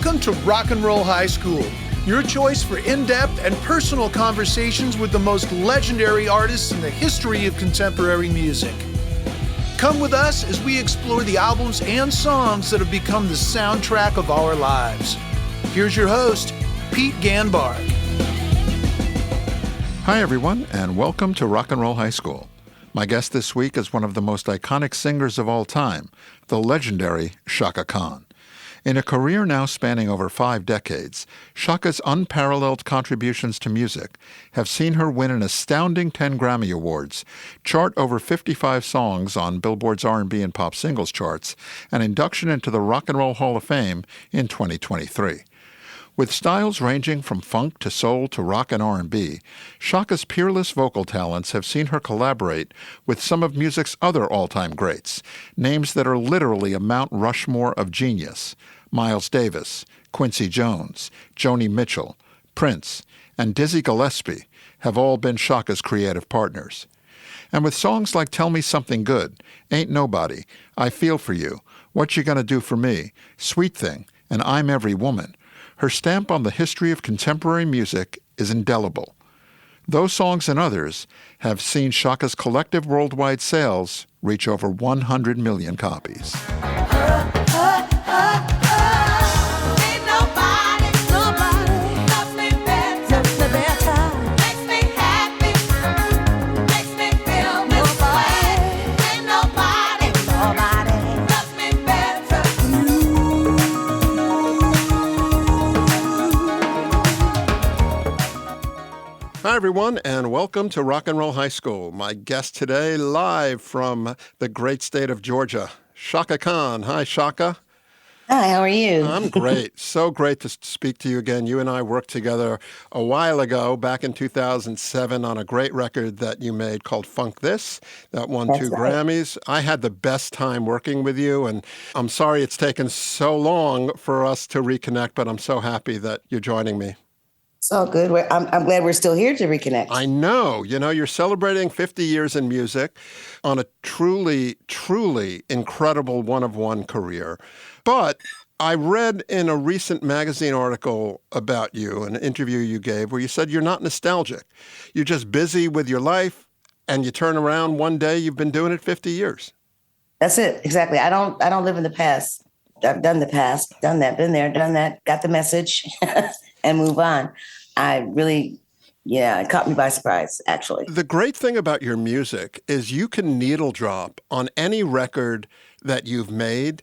Welcome to Rock and Roll High School, your choice for in-depth and personal conversations with the most legendary artists in the history of contemporary music. Come with us as we explore the albums and songs that have become the soundtrack of our lives. Here's your host, Pete Ganbarg. Hi, everyone, and welcome to Rock and Roll High School. My guest this week is one of the most iconic singers of all time, the legendary Chaka Khan. In a career now spanning over 5 decades, Chaka's unparalleled contributions to music have seen her win an astounding 10 Grammy Awards, chart over 55 songs on Billboard's R&B and pop singles charts, and induction into the Rock and Roll Hall of Fame in 2023. With styles ranging from funk to soul to rock and R&B, Chaka's peerless vocal talents have seen her collaborate with some of music's other all-time greats, names that are literally a Mount Rushmore of genius: Miles Davis, Quincy Jones, Joni Mitchell, Prince, and Dizzy Gillespie have all been Chaka's creative partners. And with songs like Tell Me Something Good, Ain't Nobody, I Feel For You, What You Gonna Do For Me, Sweet Thing, and I'm Every Woman, her stamp on the history of contemporary music is indelible. Those songs and others have seen Chaka's collective worldwide sales reach over 100 million copies. Hi, everyone, and welcome to Rock and Roll High School. My guest today, live from the great state of Georgia, Chaka Khan. Hi, Chaka. Hi, how are you? I'm great. So great to speak to you again. You and I worked together a while ago, back in 2007, on a great record that you made called Funk This, that won That's 2 right. Grammys. I had the best time working with you, and I'm sorry it's taken so long for us to reconnect, but I'm so happy that you're joining me. It's all good. I'm glad we're still here to reconnect. I know. You know, you're celebrating 50 years in music on a truly, truly incredible one-of-one career. But I read in a recent magazine article about you, an interview you gave, where you said you're not nostalgic. You're just busy with your life, and you turn around one day, you've been doing it 50 years. That's it. Exactly. I don't live in the past. I've done the past, done that, been there, done that, got the message, and move on. I really, it caught me by surprise, actually. The great thing about your music is you can needle drop on any record that you've made,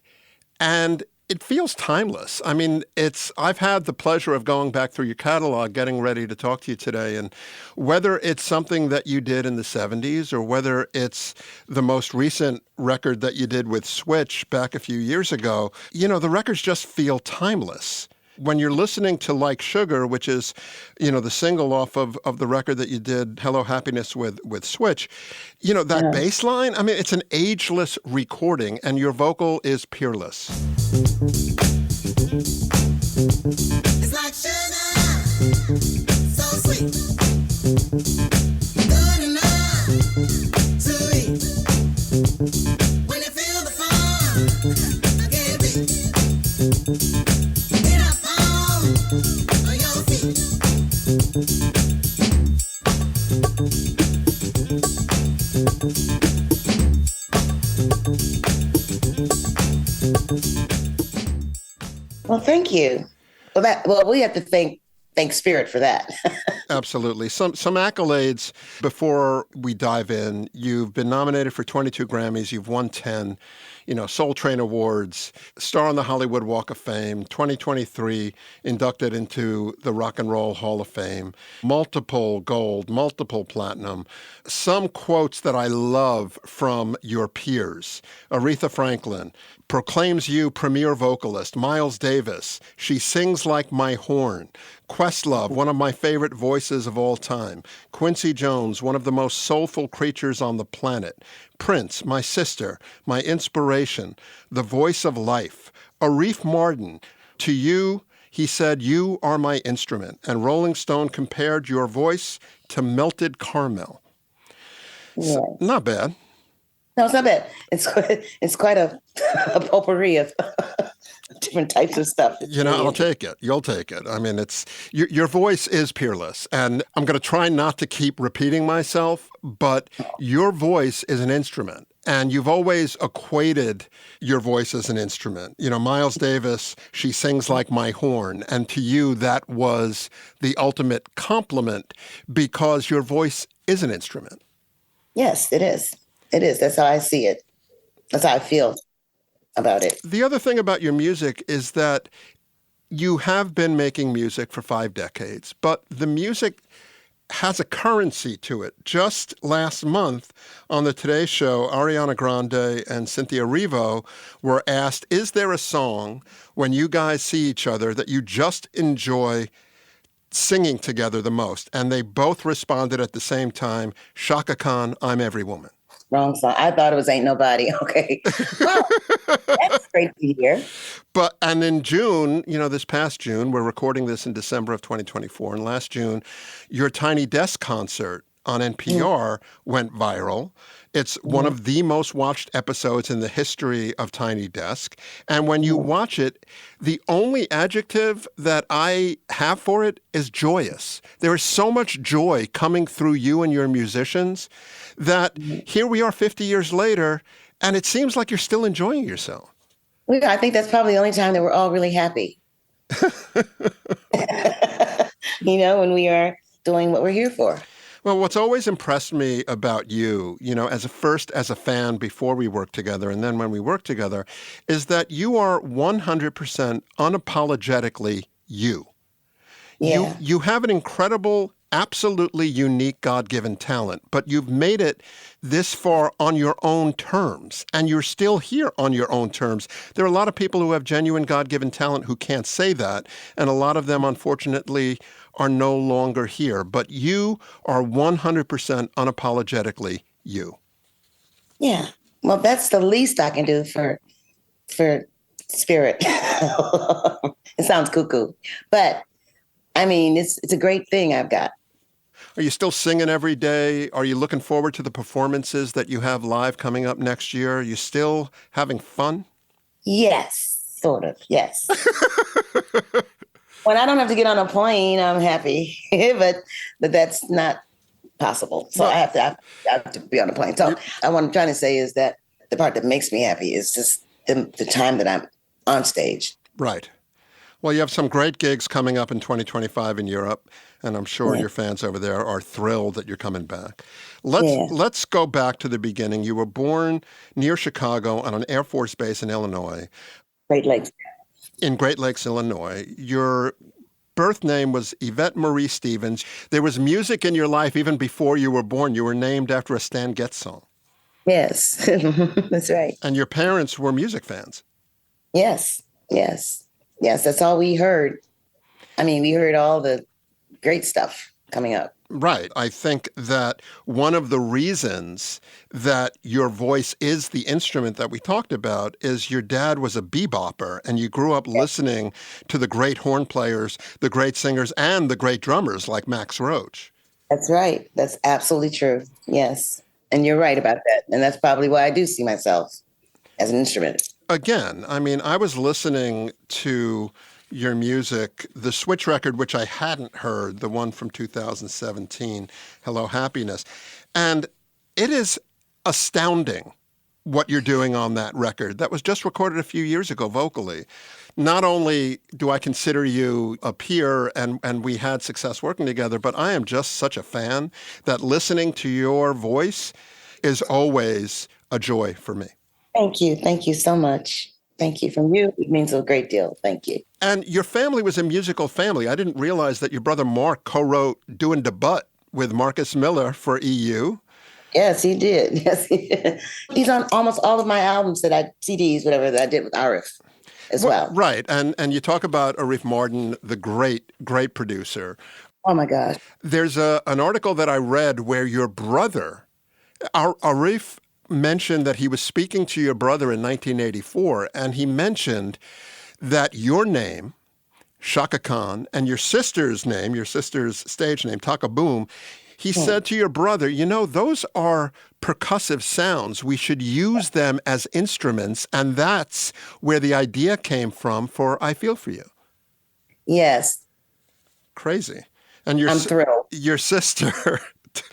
and it feels timeless. I mean, I've had the pleasure of going back through your catalog, getting ready to talk to you today, and whether it's something that you did in the 70s or whether it's the most recent record that you did with Switch back a few years ago, the records just feel timeless. When you're listening to Like Sugar, which is, the single off of the record that you did, Hello Happiness with Switch, that bass line, I mean, it's an ageless recording, and your vocal is peerless. It's like sugar, so sweet, good enough to eat. When you feel the fun, I can't beat. Get up on your feet. Well, thank you. Well, we have to thank Spirit for that. Absolutely. Some accolades before we dive in. You've been nominated for 22 Grammys. You've won 10. Soul Train Awards, star on the Hollywood Walk of Fame, 2023 inducted into the Rock and Roll Hall of Fame, multiple gold, multiple platinum. Some quotes that I love from your peers. Aretha Franklin proclaims you premier vocalist. Miles Davis, she sings like my horn. Questlove, one of my favorite voices of all time. Quincy Jones, one of the most soulful creatures on the planet. Prince, my sister, my inspiration, the voice of life. Arif Mardin, to you, he said, you are my instrument. And Rolling Stone compared your voice to melted caramel. Yeah. So, not bad. No, it's not bad. It's quite a potpourri of different types of stuff. I'll take it. You'll take it. I mean, it's your voice is peerless. And I'm going to try not to keep repeating myself, but your voice is an instrument. And you've always equated your voice as an instrument. Miles Davis, she sings like my horn. And to you, that was the ultimate compliment because your voice is an instrument. Yes, it is. It is. That's how I see it. That's how I feel about it. The other thing about your music is that you have been making music for 5 decades, but the music has a currency to it. Just last month on the Today Show, Ariana Grande and Cynthia Erivo were asked, is there a song when you guys see each other that you just enjoy singing together the most? And they both responded at the same time, Chaka Khan, I'm Every Woman. Wrong song. I thought it was Ain't Nobody. Okay. Well, that's great to hear. And in June, this past June, we're recording this in December of 2024. And last June, your Tiny Desk concert on NPR went viral. It's one of the most watched episodes in the history of Tiny Desk. And when you watch it, the only adjective that I have for it is joyous. There is so much joy coming through you and your musicians that here we are 50 years later, and it seems like you're still enjoying yourself. Well, I think that's probably the only time that we're all really happy. When we are doing what we're here for. Well, what's always impressed me about you, as a fan before we worked together and then when we worked together, is that you are 100% unapologetically you. Yeah. You have an incredible, absolutely unique God-given talent, but you've made it this far on your own terms, and you're still here on your own terms. There are a lot of people who have genuine God-given talent who can't say that, and a lot of them, unfortunately, are no longer here. But you are 100% unapologetically you. Yeah. Well, that's the least I can do for spirit. It sounds cuckoo, but I mean, it's a great thing I've got. Are you still singing every day? Are you looking forward to the performances that you have live coming up next year? Are you still having fun? Yes, sort of. Yes. When I don't have to get on a plane, I'm happy, but that's not possible. So I have to be on a plane. So what I'm trying to say is that the part that makes me happy is just the time that I'm on stage. Right. Well, you have some great gigs coming up in 2025 in Europe, and I'm sure your fans over there are thrilled that you're coming back. Let's go back to the beginning. You were born near Chicago on an Air Force base in Illinois. Great Lakes. In Great Lakes, Illinois. Your birth name was Yvette Marie Stevens. There was music in your life even before you were born. You were named after a Stan Getz song. Yes, that's right. And your parents were music fans. Yes, that's all we heard. I mean, we heard all the great stuff coming up. Right. I think that one of the reasons that your voice is the instrument that we talked about is your dad was a bebopper, and you grew up listening to the great horn players, the great singers, and the great drummers like Max Roach. That's right. That's absolutely true. Yes. And you're right about that. And that's probably why I do see myself as an instrument. Again, I mean, I was listening to your music, the Switch record, which I hadn't heard, the one from 2017, Hello Happiness. And it is astounding what you're doing on that record. That was just recorded a few years ago vocally. Not only do I consider you a peer and we had success working together, but I am just such a fan that listening to your voice is always a joy for me. Thank you. Thank you so much. Thank you. From you, it means a great deal. Thank you. And your family was a musical family. I didn't realize that your brother Mark co-wrote Doin' the Butt with Marcus Miller for EU. Yes, he did. Yes, he did. He's on almost all of my albums CDs, whatever, that I did with Arif as well. Right. And you talk about Arif Mardin, the great producer. Oh, my gosh. There's an article that I read where your brother, Arif, mentioned that he was speaking to your brother in 1984, and he mentioned that your name, Chaka Khan, and your sister's name, your sister's stage name, Taka Boom, He said to your brother, those are percussive sounds. We should use them as instruments. And that's where the idea came from for I Feel For You. Yes. Crazy. And I'm thrilled. Your sister,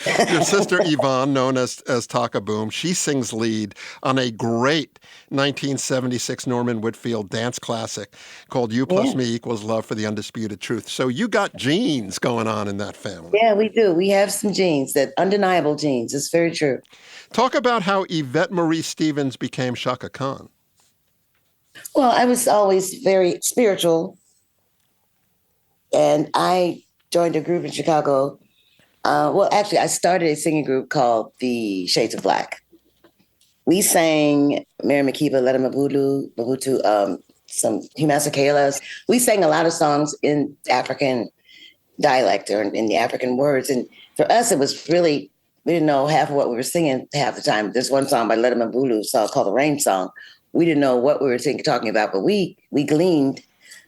your sister Yvonne, known as Taka Boom, she sings lead on a great 1976 Norman Whitfield dance classic called You Plus Me Equals Love for the Undisputed Truth. So you got genes going on in that family. Yeah, we do. We have some genes, that undeniable genes. It's very true. Talk about how Yvette Marie Stevens became Chaka Khan. Well, I was always very spiritual. And I joined a group in Chicago. Actually, I started a singing group called the Shades of Black. We sang Mary Makiba, Letta Mabutu, some Humasakelas. We sang a lot of songs in African dialect or in the African words. And for us, it was really, we didn't know half of what we were singing half the time. There's one song by Letta Mabutu called The Rain Song. We didn't know what we were talking about, but we gleaned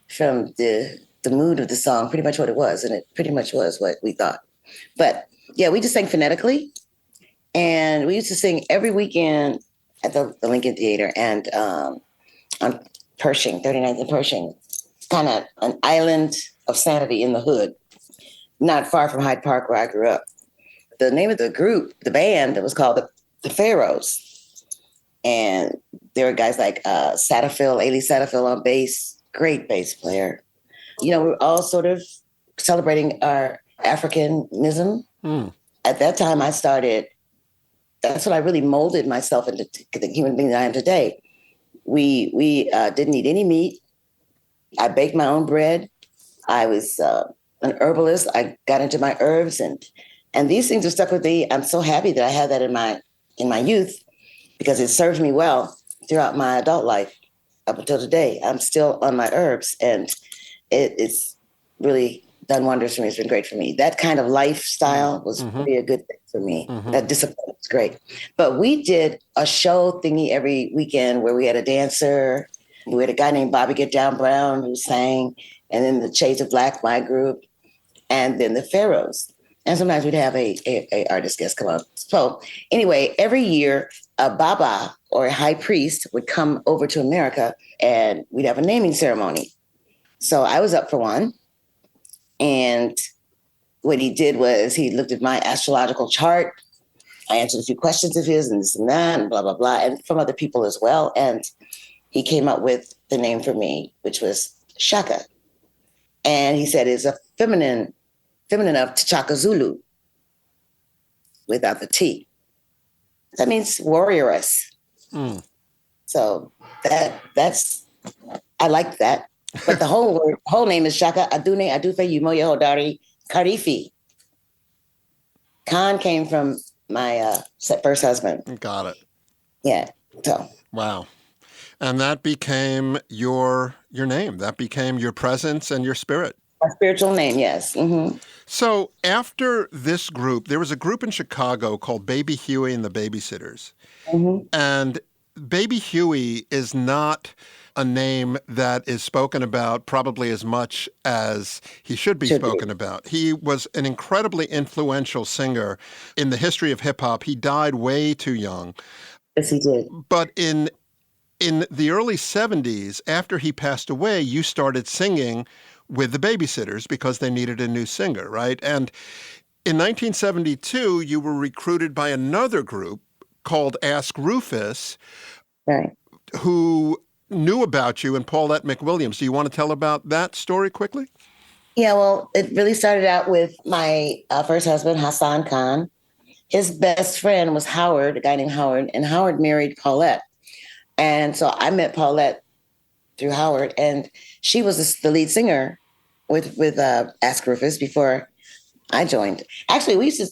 from the mood of the song, pretty much what it was. And it pretty much was what we thought. But yeah, we just sang phonetically. And we used to sing every weekend at the Lincoln Theater and on Pershing, 39th and Pershing. Kind of an island of sanity in the hood, not far from Hyde Park where I grew up. The name of the group, the band, it was called the Pharaohs. And there were guys like Ailey Satterfield on bass, great bass player. We're all sort of celebrating our Africanism. At that time, that's when I really molded myself into the human being that I am today. We didn't eat any meat. I baked my own bread. I was an herbalist. I got into my herbs and these things have stuck with me. I'm so happy that I had that in my youth because it served me well throughout my adult life up until today. I'm still on my herbs and it's really done wonders for me. It's been great for me. That kind of lifestyle was really a good thing for me. That discipline was great. But we did a show thingy every weekend where we had a dancer. We had a guy named Bobby Get Down Brown who sang, and then the Shades of Black, my group, and then the Pharaohs. And sometimes we'd have a artist guest come up. So anyway, every year a Baba or a high priest would come over to America and we'd have a naming ceremony. So I was up for one. And what he did was he looked at my astrological chart. I answered a few questions of his and this and that and blah, blah, blah, and from other people as well. And he came up with the name for me, which was Shaka. And he said it's a feminine of T'Chaka Zulu without the T. That means warrioress. So that's, I like that. But the whole name is Shaka Adune Adufe Umoye Hodari Karifi. Khan came from my first husband. Got it. Yeah. So. Wow. And that became your name. That became your presence and your spirit. My spiritual name, yes. So after this group, there was a group in Chicago called Baby Huey and the Babysitters. And Baby Huey is not a name that is spoken about probably as much as he should be spoken about. He was an incredibly influential singer in the history of hip hop. He died way too young. Yes, he did. But in the early 70s, after he passed away, you started singing with the Babysitters because they needed a new singer, right? And in 1972, you were recruited by another group called Ask Rufus, Right. who knew about you and Paulette McWilliams. Do you want to tell about that story quickly? Yeah, well, it really started out with my first husband, Hassan Khan. His best friend was Howard, a guy named Howard, and Howard married Paulette. And so I met Paulette through Howard, and she was the lead singer with Ask Rufus before I joined. Actually, we used to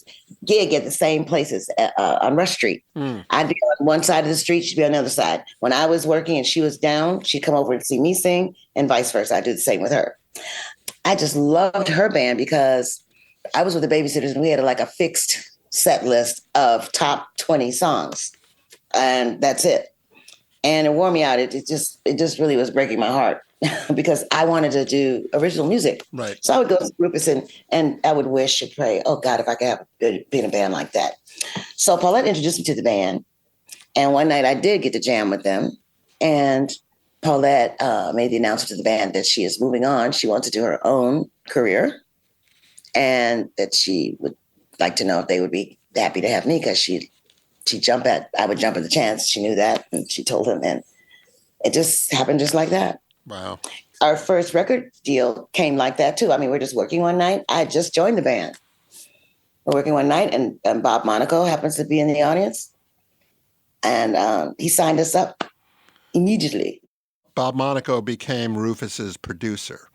gig at the same places on Rush Street. I'd be on one side of the street, she'd be on the other side. When I was working and she was down, she'd come over and see me sing, and vice versa. I do the same with her. I just loved her band because I was with the Babysitters and we had like a fixed set list of top 20 songs, and that's it. And it wore me out. It just really was breaking my heart because I wanted to do original music. Right. So I would go to Rufus and I would wish and pray, oh God, if I could be in a band like that. So Paulette introduced me to the band. And one night I did get to jam with them. And Paulette made the announcement to the band that she is moving on. She wants to do her own career and that she would like to know if they would be happy to have me because I would jump at the chance. She knew that and she told him, and it just happened just like that. Wow. Our first record deal came like that too. I mean, we're just working one night. I just joined the band. We're working one night and Bob Monaco happens to be in the audience. And he signed us up immediately. Bob Monaco became Rufus's producer.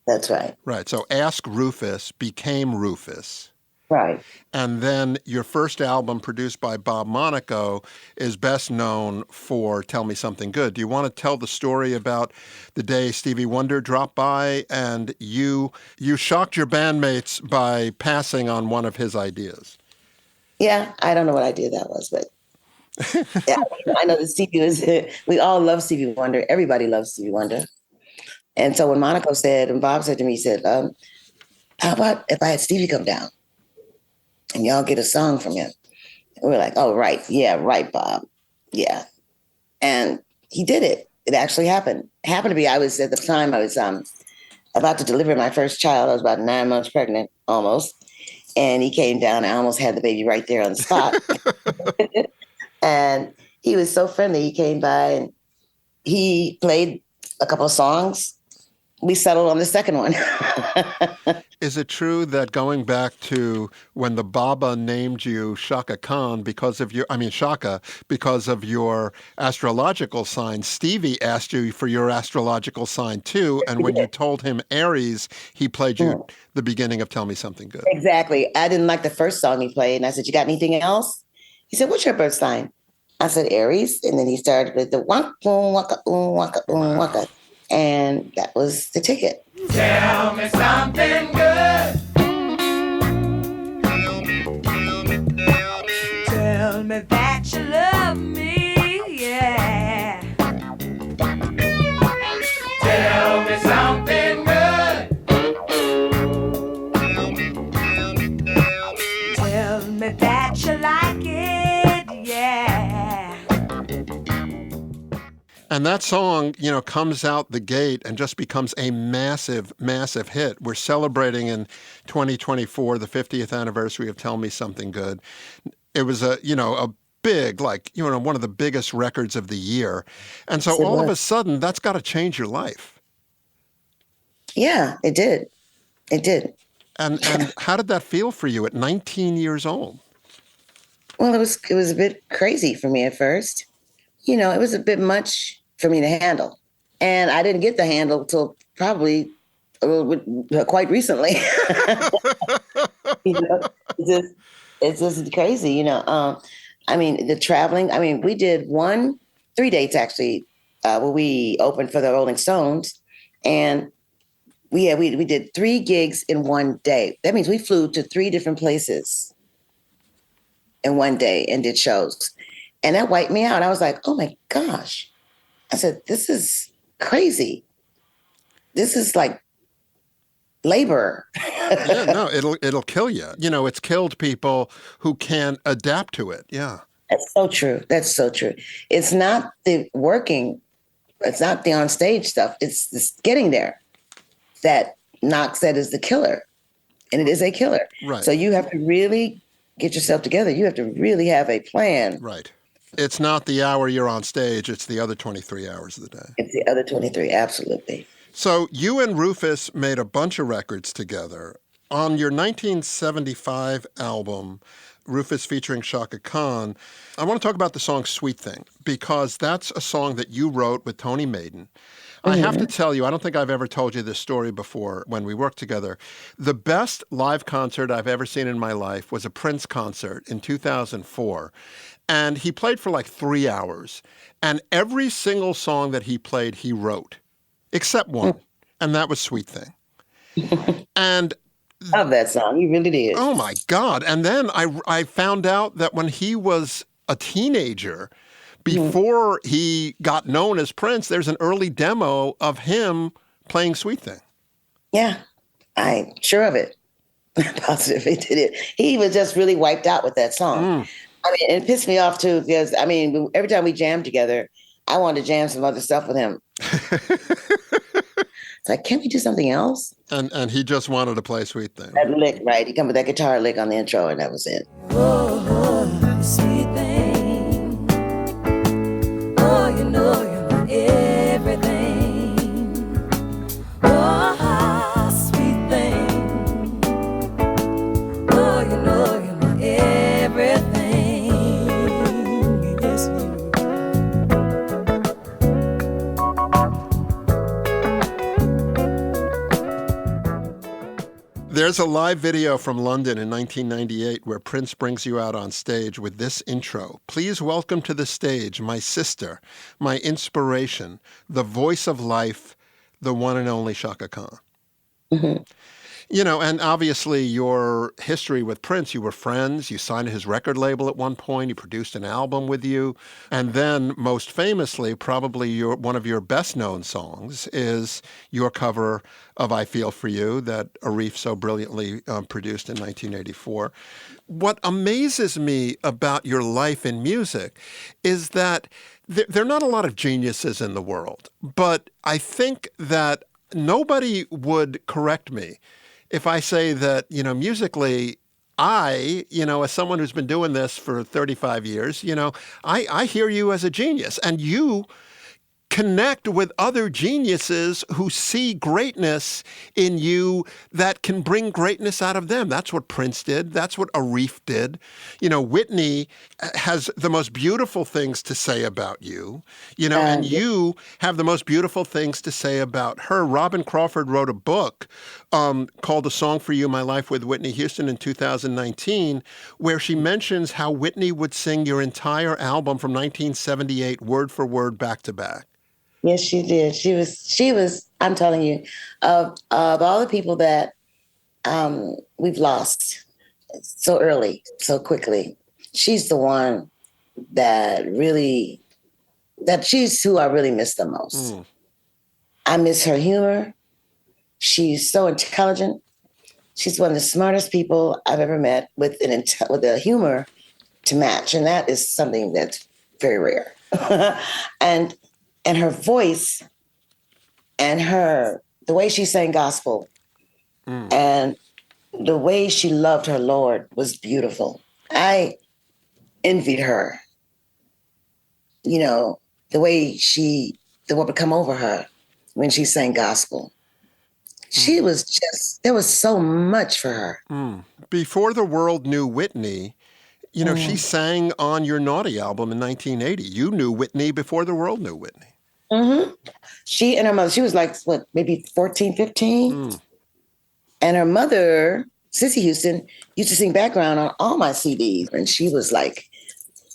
That's right. Right. So Ask Rufus became Rufus. Right. And then your first album produced by Bob Monaco is best known for Tell Me Something Good. Do you want to tell the story about the day Stevie Wonder dropped by and you shocked your bandmates by passing on one of his ideas? Yeah, I don't know what idea that was, but yeah, I know that Stevie was, we all love Stevie Wonder. Everybody loves Stevie Wonder. And so when Monaco said, and Bob said to me, he said, how about if I had Stevie come down? And y'all get a song from him. And we're like, oh, right. Yeah, right, Bob. Yeah. And he did it. It actually happened. It happened to be, at the time, I was about to deliver my first child. I was about 9 months pregnant, almost. And he came down. I almost had the baby right there on the spot. And he was so friendly. He came by and he played a couple of songs. We settled on the second one. Is it true that going back to when the Baba named you Chaka Khan because of Shaka, because of your astrological sign, Stevie asked you for your astrological sign too, and when you told him Aries, he played you the beginning of Tell Me Something Good. Exactly. I didn't like the first song he played, and I said, you got anything else? He said, what's your birth sign? I said, Aries, and then he started with the waka, waka, waka, waka. And that was the ticket. Tell me something good. Tell me that you love me, yeah. Tell me something good. Tell me that you like it, yeah. And that song, comes out the gate and just becomes a massive, massive hit. We're celebrating in 2024 the 50th anniversary of Tell Me Something Good. It was a big, one of the biggest records of the year. And so all of a sudden, that's got to change your life. Yeah, it did. It did. And how did that feel for you at 19 years old? Well, it was a bit crazy for me at first. It was a bit much for me to handle. And I didn't get the handle until probably quite recently. It's just crazy, the traveling. We did 3 dates actually, where we opened for the Rolling Stones. And we did 3 gigs in one day. That means we flew to 3 different places in one day and did shows. And that wiped me out. I was like, oh my gosh. I said, this is crazy. This is like labor. Yeah, no, it'll kill you. It's killed people who can't adapt to it. Yeah. That's so true. That's so true. It's not the working. It's not the onstage stuff. It's this getting there that Knox said is the killer. And it is a killer. Right. So you have to really get yourself together. You have to really have a plan. Right. It's not the hour you're on stage. It's the other 23 hours of the day. It's the other 23. Absolutely. So you and Rufus made a bunch of records together. On your 1975 album, Rufus featuring Chaka Khan, I want to talk about the song Sweet Thing, because that's a song that you wrote with Tony Maiden. I have to tell you, I don't think I've ever told you this story before when we worked together. The best live concert I've ever seen in my life was a Prince concert in 2004. And he played for 3 hours. And every single song that he played, he wrote, except one. And that was Sweet Thing. And love that song. You really did. oh my God. And then I found out that when he was a teenager, before he got known as Prince, there's an early demo of him playing Sweet Thing. Yeah, I'm sure of it. Positive he did it. He was just really wiped out with that song. I mean, it pissed me off too because I mean, every time we jammed together, I wanted to jam some other stuff with him. It's like, can't we do something else? And he just wanted to play Sweet Thing. That lick, right? He come with that guitar lick on the intro, and that was it. Oh, sweet thing. Oh, you know everything. Oh, sweet thing. Oh, you know everything. Yes, you. There's a live video from London in 1998 where Prince brings you out on stage with this intro. Please welcome to the stage my sister, my inspiration, the voice of life, the one and only Chaka Khan. Mm-hmm. You know, and obviously your history with Prince, you were friends, you signed his record label at one point, he produced an album with you, and then most famously, probably one of your best-known songs is your cover of I Feel For You that Arif so brilliantly produced in 1984. What amazes me about your life in music is that there are not a lot of geniuses in the world, but I think that nobody would correct me if I say that, you know, musically, I, you know, as someone who's been doing this for 35 years, you know, I hear you as a genius, and you connect with other geniuses who see greatness in you that can bring greatness out of them. That's what Prince did. That's what Arif did. You know, Whitney has the most beautiful things to say about you, you know, and you have the most beautiful things to say about her. Robin Crawford wrote a book called A Song for You, My Life with Whitney Houston in 2019, where she mentions how Whitney would sing your entire album from 1978 word for word back to back. Yes, she did. She was, I'm telling you, of all the people that we've lost so early, so quickly, she's the one that she's who I really miss the most. I miss her humor. She's so intelligent. She's one of the smartest people I've ever met with a humor to match. And that is something that's very rare. And her voice and the way she sang gospel and the way she loved her Lord was beautiful. I envied her. You know, the way what would come over her when she sang gospel. She was there was so much for her. Before the world knew Whitney, you know, she sang on your Naughty album in 1980. You knew Whitney before the world knew Whitney. Mm-hmm. She and her mother, she was like, what, maybe 14, 15? And her mother, Sissy Houston, used to sing background on all my CDs. And she was like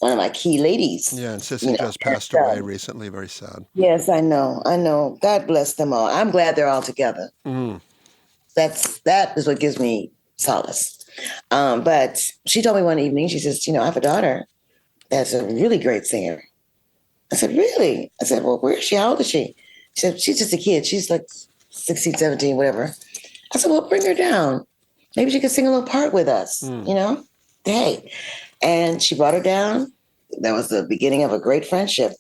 one of my key ladies. Yeah, and Sissy just passed away recently. Very sad. Yes, I know. God bless them all. I'm glad they're all together. That is what gives me solace. But she told me one evening, she says, you know, I have a daughter that's a really great singer. I said, really? I said, well, where is she? How old is she? She said, she's just a kid. She's like 16, 17, whatever. I said, well, bring her down. Maybe she could sing a little part with us, you know? Hey. And she brought her down. That was the beginning of a great friendship.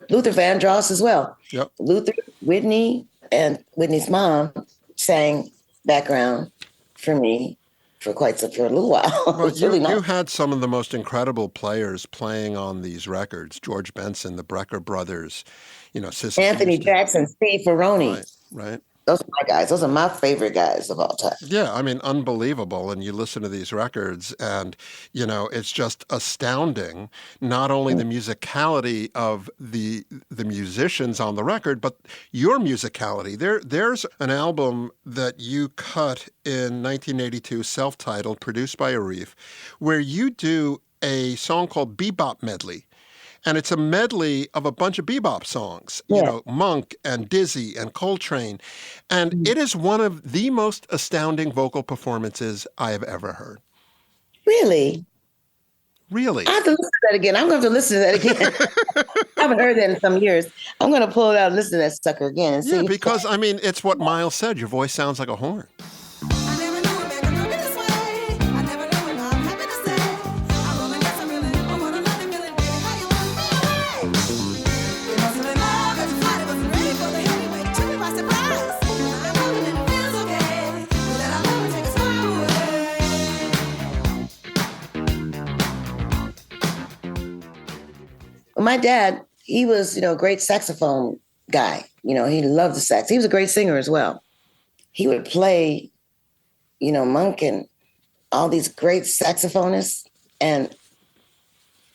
Luther Vandross as well. Yep. Luther, Whitney, and Whitney's mom sang background for me for a little while. Well, really nice. You had some of the most incredible players playing on these records. George Benson, the Brecker brothers, you know, Sissy Anthony Houston. Jackson, Steve Ferroni. Right. Those are my guys. Those are my favorite guys of all time. Yeah, I mean, unbelievable. And you listen to these records and, you know, it's just astounding, not only the musicality of the musicians on the record, but your musicality. There's an album that you cut in 1982, self-titled, produced by Arif, where you do a song called Bebop Medley. And it's a medley of a bunch of bebop songs, you know, Monk and Dizzy and Coltrane. And it is one of the most astounding vocal performances I have ever heard. Really? Really? I have to listen to that again. I'm going to have to listen to that again. I haven't heard that in some years. I'm going to pull it out and listen to that sucker again and see. Yeah, because, I mean, it's what Miles said. Your voice sounds like a horn. My dad, he was, a great saxophone guy. He loved the sax. He was a great singer as well. He would play, Monk and all these great saxophonists. And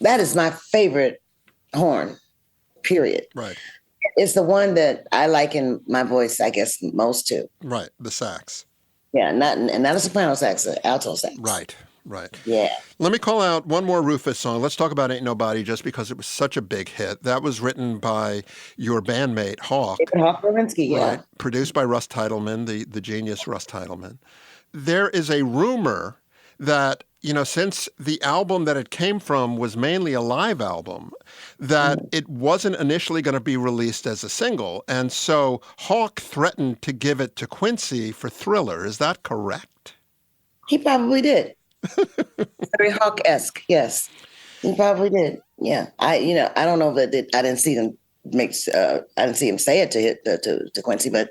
that is my favorite horn, period. Right. It's the one that I like in my voice, I guess, most too. Right, the sax. Yeah, not a soprano sax, an alto sax. Right. Right. Yeah. Let me call out one more Rufus song. Let's talk about Ain't Nobody, just because it was such a big hit. That was written by your bandmate, Hawk. Hawk Lewinsky, yeah. Right. Produced by Russ Titleman, the genius Russ Titleman. There is a rumor that, since the album that it came from was mainly a live album, that it wasn't initially going to be released as a single. And so Hawk threatened to give it to Quincy for Thriller. Is that correct? He probably did. Very Hawk-esque, yes. He probably did. Yeah. I don't know that I didn't see him say it to Quincy, but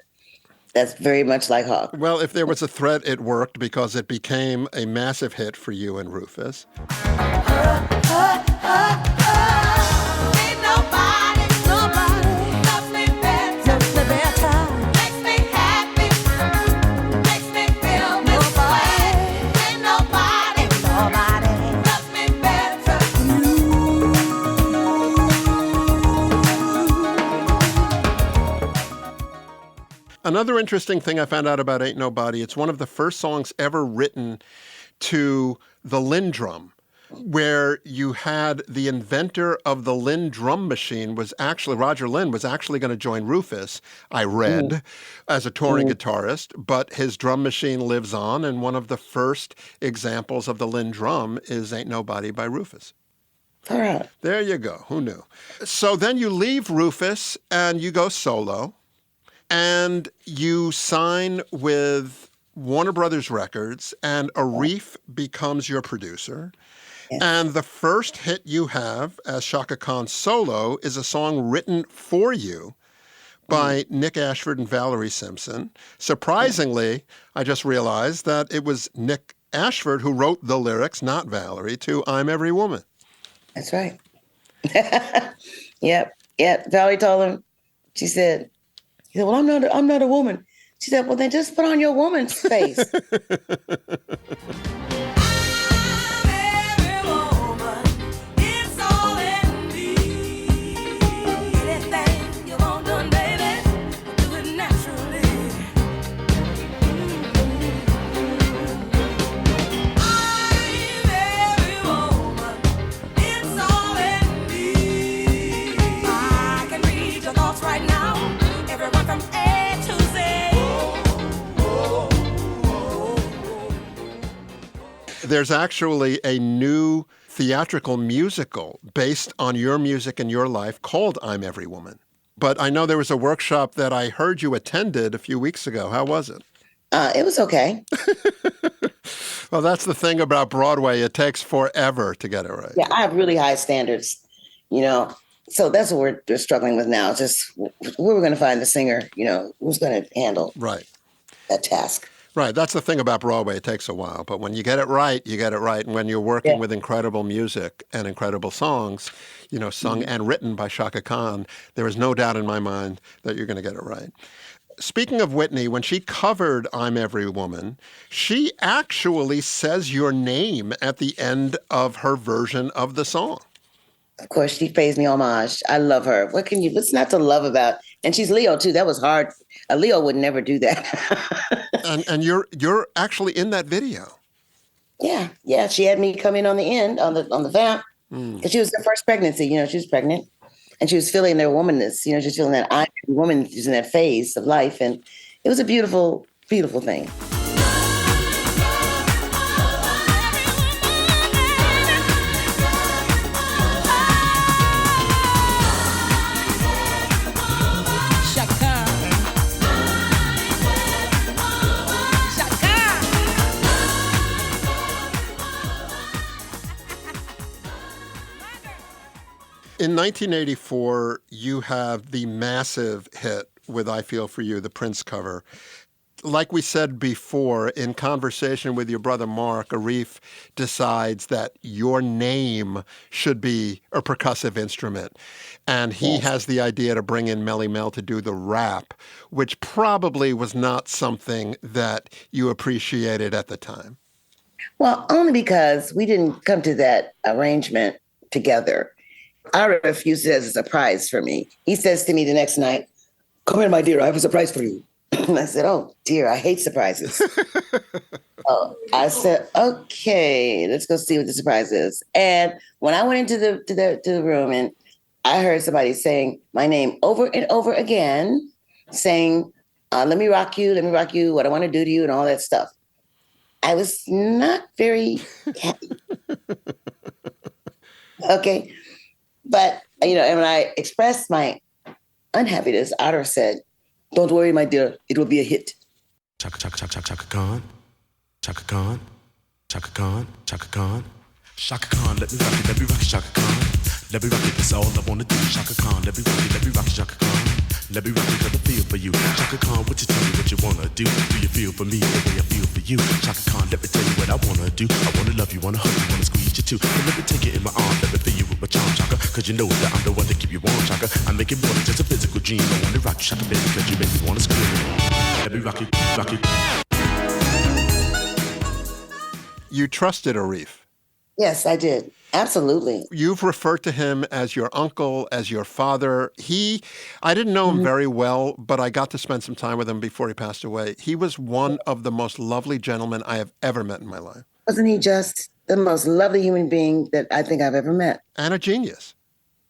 that's very much like Hawk. Well, if there was a threat, it worked because it became a massive hit for you and Rufus. Ain't nobody loves me better. Makes me happy. Makes me feel this way. Ain't nobody loves me better. Another interesting thing I found out about Ain't Nobody, it's one of the first songs ever written to the Linndrum, where you had the inventor of the Linndrum machine Roger Lynn was actually going to join Rufus, I read, as a touring guitarist, but his drum machine lives on, and one of the first examples of the Linndrum is Ain't Nobody by Rufus. All right. There you go. Who knew? So then you leave Rufus and you go solo, and you sign with Warner Brothers Records, and Arif becomes your producer. Yes. And the first hit you have as Chaka Khan solo is a song written for you by Nick Ashford and Valerie Simpson. Surprisingly, I just realized that it was Nick Ashford who wrote the lyrics, not Valerie, to I'm Every Woman. That's right. Yep. Valerie told him, he said, well, I'm not a woman. She said, well, then just put on your woman's face. There's actually a new theatrical musical based on your music and your life called I'm Every Woman. But I know there was a workshop that I heard you attended a few weeks ago. How was it? It was okay. Well, that's the thing about Broadway. It takes forever to get it right. Yeah, I have really high standards, So that's what we're struggling with now. Just where we're going to find the singer, who's going to handle that task. Right. That's the thing about Broadway. It takes a while. But when you get it right, you get it right. And when you're working with incredible music and incredible songs, sung and written by Chaka Khan, there is no doubt in my mind that you're going to get it right. Speaking of Whitney, when she covered I'm Every Woman, she actually says your name at the end of her version of the song. Of course, she pays me homage. I love her. What's not to love about? And she's Leo too. That was hard. A Leo would never do that. and you're actually in that video. Yeah. She had me come in on the end on the vamp because she was her first pregnancy. She was pregnant, and she was feeling their womanness. She was feeling that I'm a woman. She's in that phase of life, and it was a beautiful, beautiful thing. In 1984, you have the massive hit with I Feel For You, the Prince cover. Like we said before, in conversation with your brother Mark, Arif decides that your name should be a percussive instrument. And he has the idea to bring in Melly Mel to do the rap, which probably was not something that you appreciated at the time. Well, only because we didn't come to that arrangement together. Arif used it as a surprise for me. He says to me the next night, "Come here, my dear, I have a surprise for you." And I said, "Oh, dear, I hate surprises." I said, "Okay, let's go see what the surprise is." And when I went into the room and I heard somebody saying my name over and over again, saying, let me rock you, what I want to do to you, and all that stuff, I was not very happy. Okay. But, and when I expressed my unhappiness, Arif said, "Don't worry, my dear, it will be a hit." Chaka, Chaka, Chaka, Chaka Khan. Chaka Khan. Chaka Khan. Chaka Khan. Shaka Khan, let me rock it, Shaka Khan. Let me rock it, that's all I wanna do. Shaka Khan, let me rock it, Shaka Khan. Let me rock it, cause I feel for you. Shaka Khan, what you tell me what you wanna do? Do you feel for me the way I feel for you? Shaka Khan, let me tell you what I wanna do. I wanna love you, wanna hug you, wanna squeeze you too. And let me take it in my arms, let me feel you with my charm, Shaka. Cause you know that I'm the one to keep you warm, Shaka. I make it more than just a physical dream. I wanna rock you, Shaka, baby, cause you make me wanna scream. Let me rock it, rock it. You trusted Arif. Yes, I did. Absolutely. You've referred to him as your uncle, as your father. I didn't know him very well, but I got to spend some time with him before he passed away. He was one of the most lovely gentlemen I have ever met in my life. Wasn't he just the most lovely human being that I think I've ever met? And a genius.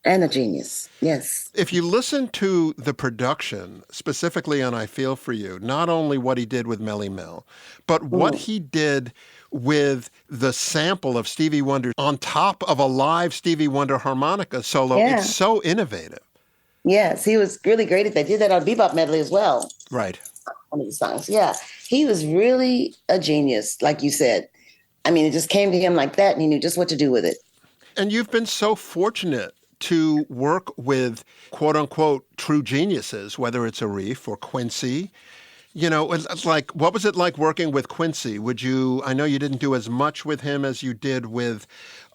And a genius, yes. If you listen to the production, specifically on I Feel For You, not only what he did with Melly Mel, but what he did with the sample of Stevie Wonder on top of a live Stevie Wonder harmonica solo, it's so innovative. Yes, he was really great at that. He did that on Bebop Medley as well. Right. One of the songs, yeah. He was really a genius, like you said. I mean, it just came to him like that, and he knew just what to do with it. And you've been so fortunate to work with quote-unquote true geniuses, whether it's Arif or Quincy. It's like, what was it like working with Quincy? I know you didn't do as much with him as you did with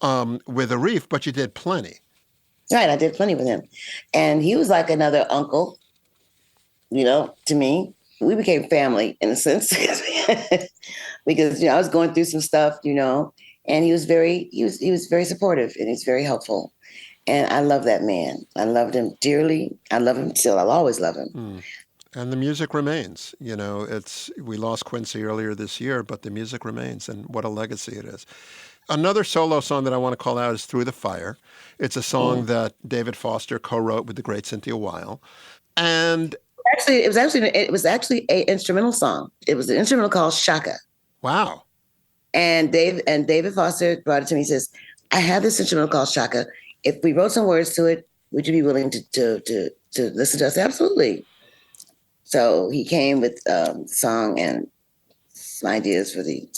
Arif, but you did plenty. Right, I did plenty with him. And he was like another uncle, to me. We became family in a sense because, I was going through some stuff, and he was very supportive and he's very helpful. And I love that man. I loved him dearly. I love him still. I'll always love him. And the music remains. We lost Quincy earlier this year, but the music remains, and what a legacy it is. Another solo song that I want to call out is Through the Fire. It's a song that David Foster co-wrote with the great Cynthia Weil. And it was actually an instrumental song. It was an instrumental called Shaka. Wow. And David Foster brought it to me. He says, "I have this instrumental called Shaka. If we wrote some words to it, would you be willing to listen to us?" Absolutely. So he came with song and some ideas for the,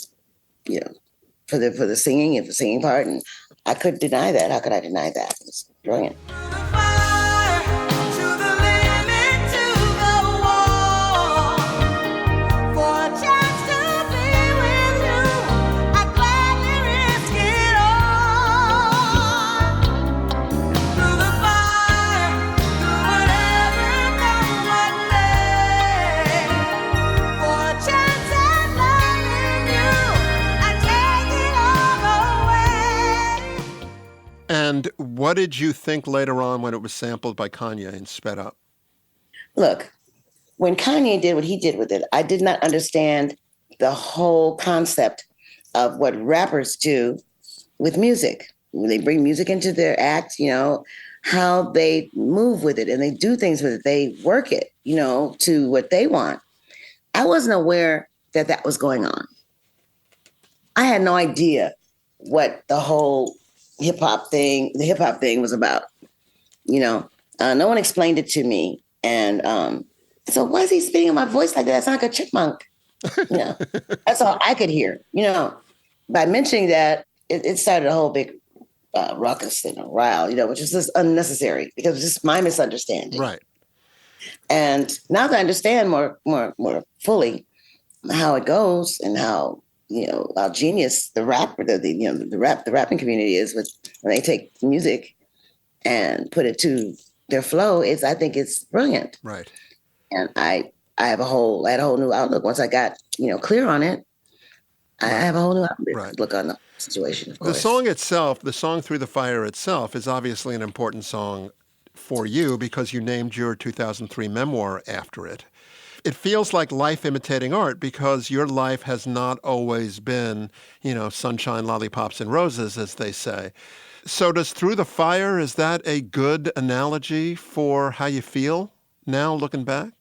for the singing and the singing part, and I couldn't deny that. How could I deny that? It's brilliant. And what did you think later on when it was sampled by Kanye and sped up? Look, when Kanye did what he did with it, I did not understand the whole concept of what rappers do with music. When they bring music into their act, how they move with it and they do things with it. They work it, to what they want. I wasn't aware that that was going on. I had no idea what the whole the hip hop thing was about. No one explained it to me. And so why is he spitting in my voice like that? It's like a chipmunk. That's all I could hear. By mentioning that, it started a whole big ruckus and a rile, which is just unnecessary because it's just my misunderstanding. Right. And now that I understand more fully how it goes and how how genius the rapper, the rapping community is with when they take music and put it to their flow, I think it's brilliant. Right. And I had a whole new outlook once I got clear on it. I have a whole new outlook on the situation. Of course. The song itself, the song Through the Fire itself, is obviously an important song for you because you named your 2003 memoir after it. It feels like life imitating art because your life has not always been, sunshine, lollipops, and roses, as they say. So does Through the Fire, is that a good analogy for how you feel now looking back?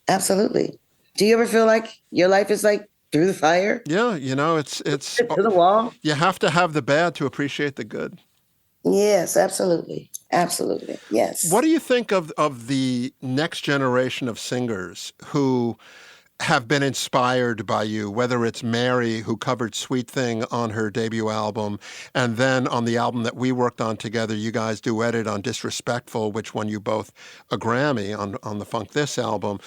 Absolutely. Do you ever feel like your life is like through the fire? Yeah, it's to the wall. You have to have the bad to appreciate the good. Yes, absolutely. Absolutely. Yes. What do you think of the next generation of singers who have been inspired by you, whether it's Mary, who covered Sweet Thing on her debut album, and then on the album that we worked on together, you guys duetted on Disrespectful, which won you both a Grammy on the Funk This album.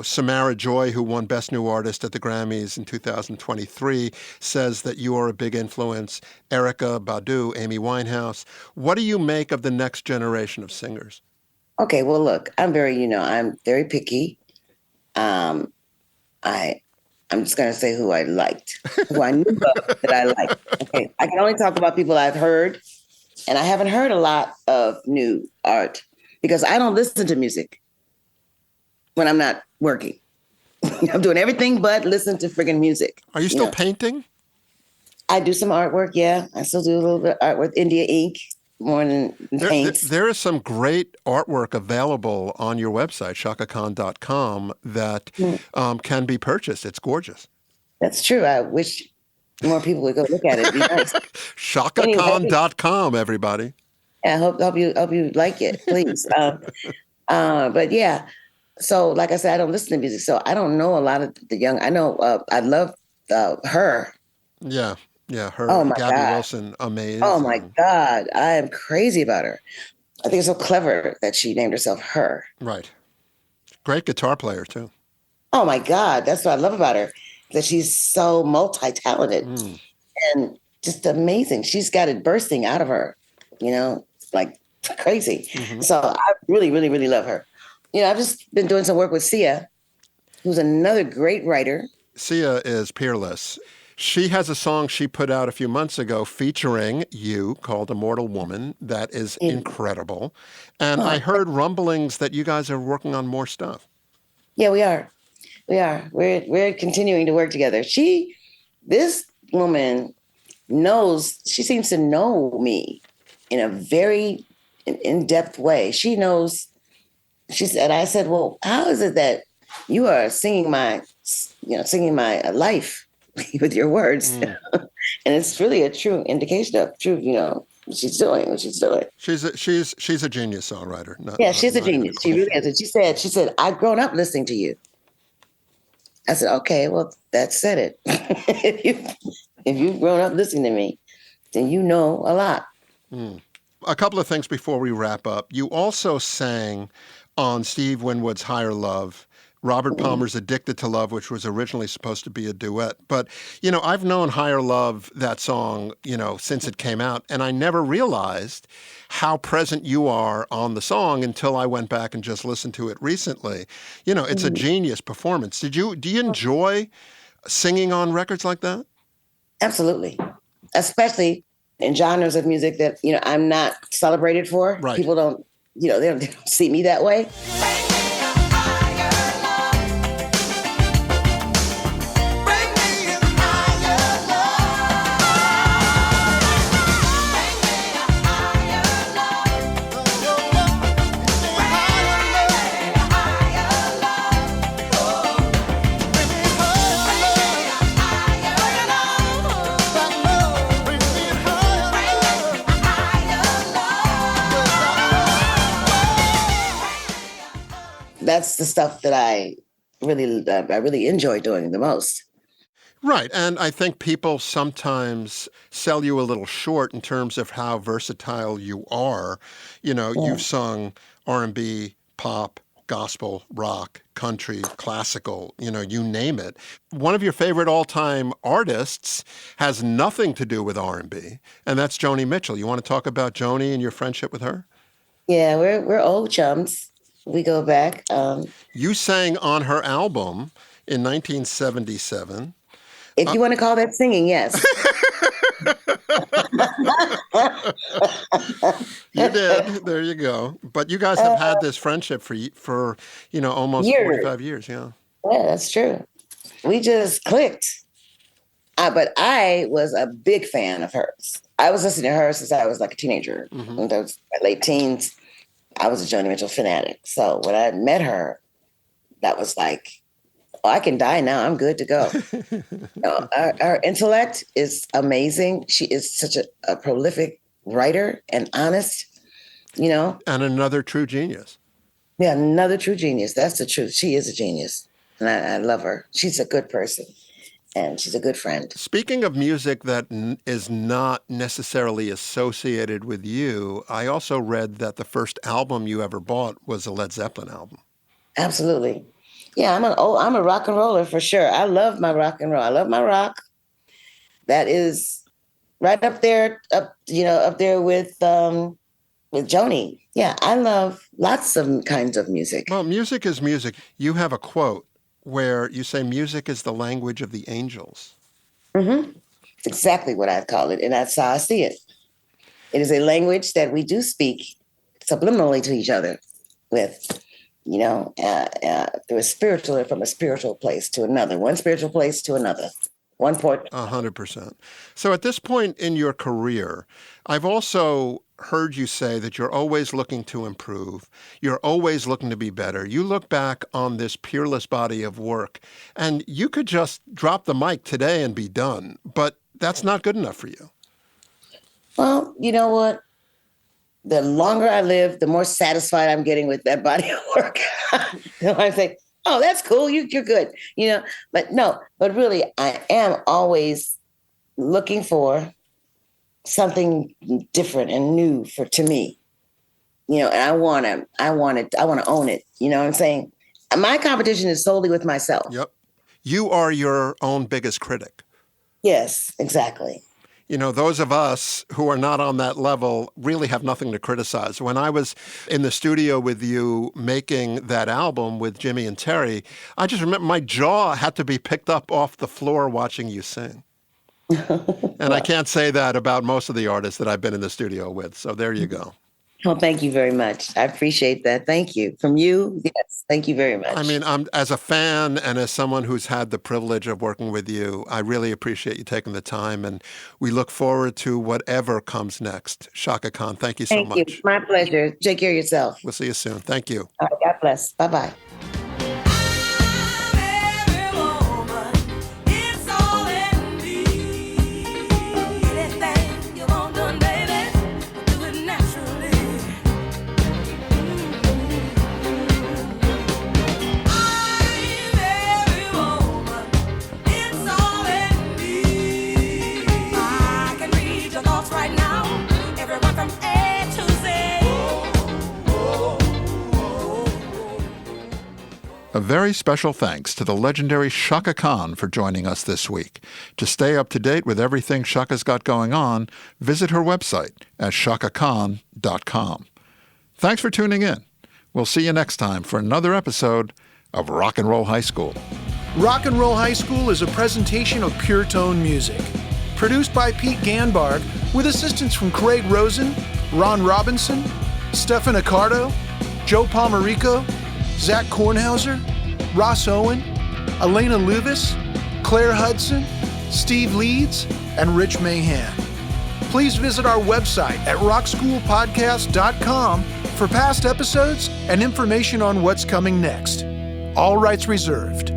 Samara Joy, who won Best New Artist at the Grammys in 2023, says that you are a big influence. Erykah Badu, Amy Winehouse. What do you make of the next generation of singers? Okay, well, look, I'm very picky. I'm just going to say who I liked, who I knew of that I liked. Okay, I can only talk about people I've heard, and I haven't heard a lot of new art because I don't listen to music when I'm not working. I'm doing everything but listen to friggin' music. Are you still painting? I do some artwork, yeah. I still do a little bit of art with India ink. More than paints. There is some great artwork available on your website, shakakhan.com, that can be purchased. It's gorgeous. That's true. I wish more people would go look at it. It'd be nice. Shakakhan.com, everybody. I hope you like it, please. But yeah, so like I said, I don't listen to music, so I don't know a lot of the young. I know I love her. Yeah, her. Oh my Gabby God. Wilson, amazing. Oh my God, I am crazy about her. I think it's so clever that she named herself Her. Right. Great guitar player too. Oh my God, that's what I love about her, that she's so multi-talented and just amazing. She's got it bursting out of her, like crazy. Mm-hmm. So I really, really, really love her. I've just been doing some work with Sia, who's another great writer. Sia is peerless. She has a song she put out a few months ago featuring you called Immortal Woman that is incredible. And I heard rumblings that you guys are working on more stuff. Yeah, we are. We're continuing to work together. This woman she seems to know me in a very in-depth way. She knows, I said, well, how is it that you are singing my life with your words? And it's really a true indication of she's doing what she's doing. She's a genius songwriter. She's a genius. She really is. And she said, I've grown up listening to you. I said, okay, well, that said it. if you've grown up listening to me, then you know a lot. A couple of things before we wrap up. You also sang on Steve Winwood's Higher Love, Robert Palmer's Addicted to Love, which was originally supposed to be a duet. But, I've known Higher Love, that song, since it came out, and I never realized how present you are on the song until I went back and just listened to it recently. It's a genius performance. Do you enjoy singing on records like that? Absolutely. Especially in genres of music that, I'm not celebrated for. Right. People don't, they don't see me that way. That's the stuff that I really enjoy doing the most. Right, and I think people sometimes sell you a little short in terms of how versatile you are. You know, you've sung R&B, pop, gospel, rock, country, classical, you know, you name it. One of your favorite all-time artists has nothing to do with R&B, and that's Joni Mitchell. You want to talk about Joni and your friendship with her? Yeah, we're old chums. We go back. You sang on her album in 1977. If you want to call that singing, yes. You did. There you go. But you guys have had this friendship for almost Years. 45 years. Yeah. Yeah, that's true. We just clicked. But I was a big fan of hers. I was listening to her since I was like a teenager. When I was my late teens, I was a Joni Mitchell fanatic. So when I met her, that was like, I can die now. I'm good to go. Our intellect is amazing. She is such a prolific writer and honest, And another true genius. Yeah, another true genius. That's the truth. She is a genius. And I love her. She's a good person. And she's a good friend. Speaking of music that is not necessarily associated with you, I also read that the first album you ever bought was a Led Zeppelin album. Absolutely. Yeah, I'm a rock and roller for sure. I love my rock and roll. I love my rock. That is right up there, up there with Joni. Yeah, I love lots of kinds of music. Well, music is music. You have a quote where you say music is the language of the angels. Mm-hmm. It's exactly what I call it, and that's how I see it. It is a language that we do speak subliminally to each other with. Through from a spiritual place to another, one spiritual place to another, one port. 100%. So at this point in your career, I've also heard you say that you're always looking to improve. You're always looking to be better. You look back on this peerless body of work, and you could just drop the mic today and be done, but that's not good enough for you. Well, you know what? The longer I live, the more satisfied I'm getting with that body of work. I say, oh, that's cool. You're good. But really, I am always looking for something different and new to me. And I want to own it. You know what I'm saying? My competition is solely with myself. Yep. You are your own biggest critic. Yes, exactly. Those of us who are not on that level really have nothing to criticize. When I was in the studio with you making that album with Jimmy and Terry, I just remember my jaw had to be picked up off the floor watching you sing. And I can't say that about most of the artists that I've been in the studio with. So there you go. Well, thank you very much. I appreciate that. Thank you. From you, yes, thank you very much. I mean, as a fan and as someone who's had the privilege of working with you, I really appreciate you taking the time, and we look forward to whatever comes next. Shaka Khan, thank you so much. Thank you. My pleasure. Take care of yourself. We'll see you soon. Thank you. All right, God bless. Bye-bye. A very special thanks to the legendary Chaka Khan for joining us this week. To stay up to date with everything Chaka's got going on, visit her website at shakakhan.com. Thanks for tuning in. We'll see you next time for another episode of Rock and Roll High School. Rock and Roll High School is a presentation of Pure Tone Music. Produced by Pete Ganbarg, with assistance from Craig Rosen, Ron Robinson, Stefan Accardo, Joe Palmerico, Zach Kornhauser, Ross Owen, Elena Luvis, Claire Hudson, Steve Leeds, and Rich Mahan. Please visit our website at rockschoolpodcast.com for past episodes and information on what's coming next. All rights reserved.